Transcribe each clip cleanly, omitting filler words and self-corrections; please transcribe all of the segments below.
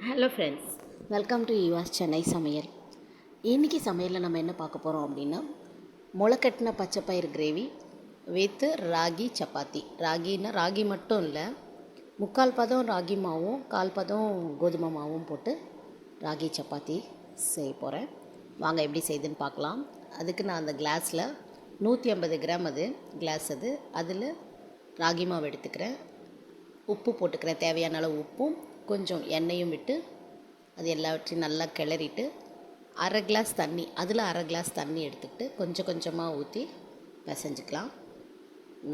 Hello friends, welcome to Yuva's Chennai சமையல். இன்றைக்கி சமையலில் நம்ம என்ன பார்க்க போகிறோம் அப்படின்னா, முளைக்கட்டின பச்சைப்பயிறு கிரேவி வித்து ராகி சப்பாத்தி. ராகி மட்டும் இல்லை, 3/4 பதம் ராகி மாவும் 1/4 பதம் கோதுமை மாவும் போட்டு ராகி சப்பாத்தி செய்ய போகிறேன். வாங்க எப்படி செய்யுதுன்னு பார்க்கலாம். அதுக்கு நான் அந்த கிளாஸில் 150 கிராம் அதில் ராகி மாவு எடுத்துக்கிறேன். உப்பு போட்டுக்கிறேன், தேவையான அளவு உப்பும் கொஞ்சம் எண்ணெயும் விட்டு அது எல்லாவற்றையும் நல்லா கிளறிட்டு அரை கிளாஸ் தண்ணி எடுத்துக்கிட்டு கொஞ்சம் கொஞ்சமாக ஊற்றி பிசைஞ்சிக்கலாம்.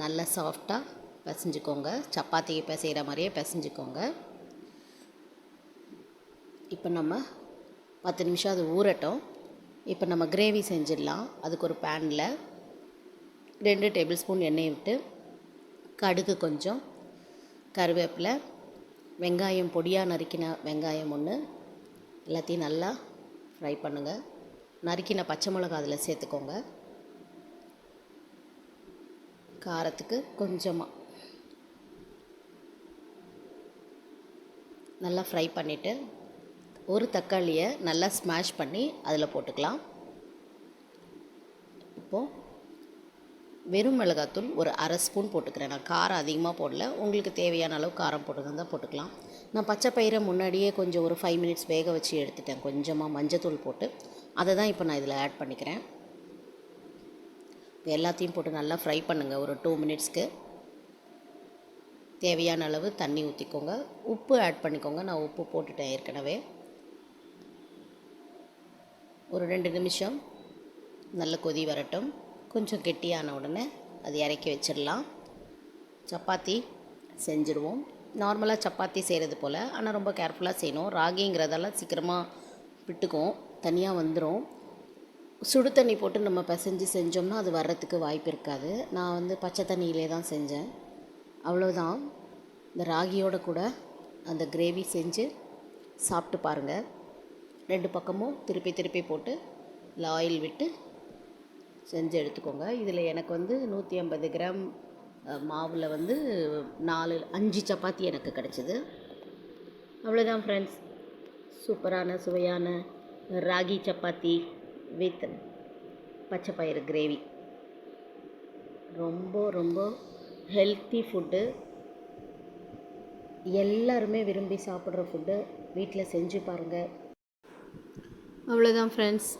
நல்லா சாஃப்டாக பிசைஞ்சிக்கோங்க, சப்பாத்திக்கு பிசைகிற மாதிரியே பிசைஞ்சிக்கோங்க. இப்போ நம்ம 10 நிமிஷம் அது ஊறட்டும். இப்போ நம்ம கிரேவி செஞ்சிடலாம். அதுக்கு ஒரு பேனில் 2 டேபிள் ஸ்பூன் எண்ணெய் விட்டு கடுகு, கொஞ்சம் கருவேப்பிலை, வெங்காயம், பொடியாக நறுக்கின வெங்காயம் 1, எல்லாத்தையும் நல்லா ஃப்ரை பண்ணுங்கள். நறுக்கின பச்சை மிளகா அதில் சேர்த்துக்கோங்க. காரத்துக்கு கொஞ்சமாக நல்லா ஃப்ரை பண்ணிவிட்டு ஒரு தக்காளியை நல்லா ஸ்மாஷ் பண்ணி அதில் போட்டுக்கலாம். இப்போது வெறும் மிளகாத்தூள் ஒரு அரை ஸ்பூன் போட்டுக்கிறேன். நான் காரம் அதிகமாக போடல, உங்களுக்கு தேவையான அளவு காரம் போட்டுருந்தால் போட்டுக்கலாம். நான் பச்சை பயிரை முன்னாடியே கொஞ்சம் ஒரு 5 மினிட்ஸ் வேக வச்சு எடுத்துட்டேன், கொஞ்சமாக மஞ்சத்தூள் போட்டு. அதை தான் இப்போ நான் இதில் ஆட் பண்ணிக்கிறேன். இப்போ எல்லாத்தையும் போட்டு நல்லா ஃப்ரை பண்ணுங்கள் ஒரு 2 மினிட்ஸ்க்கு. தேவையான அளவு தண்ணி ஊற்றிக்கோங்க, உப்பு ஆட் பண்ணிக்கோங்க. நான் உப்பு போட்டுட்டேன் ஏற்கனவே. ஒரு 2 நிமிஷம் நல்ல கொதி வரட்டும். கொஞ்சம் கெட்டியான உடனே அது இறக்கி வச்சிடலாம். சப்பாத்தி செஞ்சுருவோம். நார்மலாக சப்பாத்தி செய்கிறது போல், ஆனால் ரொம்ப கேர்ஃபுல்லாக செய்யணும். ராகிங்கிறதெல்லாம் சீக்கிரமாக விட்டுக்கும், தனியாக வந்துடும். சுடு தண்ணி போட்டு நம்ம பிசைஞ்சு செஞ்சோம்னா அது வர்றதுக்கு வாய்ப்பு இருக்காது. நான் பச்சை தண்ணியிலே தான் செஞ்சேன். அவ்வளோதான். இந்த ராகியோட கூட அந்த கிரேவி செஞ்சு சாப்பிட்டு பாருங்கள். 2 பக்கமும் திருப்பி திருப்பி போட்டு இல்லை ஆயில் விட்டு செஞ்சு எடுத்துக்கோங்க. இதில் எனக்கு 150 கிராம் மாவில் 5 சப்பாத்தி எனக்கு கிடச்சிது. அவ்வளோதான் ஃப்ரெண்ட்ஸ், சூப்பரான சுவையான ராகி சப்பாத்தி வித் பச்சைப்பயிறு கிரேவி. ரொம்ப ரொம்ப ஹெல்த்தி ஃபுட்டு, எல்லாருமே விரும்பி சாப்பிட்ற ஃபுட்டு. வீட்டில் செஞ்சு பாருங்கள். அவ்வளோதான் ஃப்ரெண்ட்ஸ்,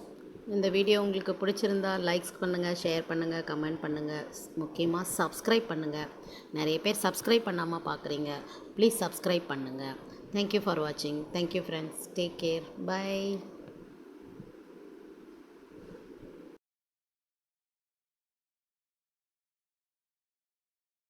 இந்த வீடியோ உங்களுக்கு பிடிச்சிருந்தா லைக்ஸ் பண்ணுங்கள், ஷேர் பண்ணுங்கள், கமெண்ட் பண்ணுங்கள். முக்கியமாக சப்ஸ்கிரைப் பண்ணுங்கள். நிறைய பேர் சப்ஸ்கிரைப் பண்ணாமல் பார்க்குறீங்க. ப்ளீஸ் சப்ஸ்கிரைப் பண்ணுங்கள். தேங்க்யூ ஃபார் வாட்சிங். Thank you friends. Take care. By.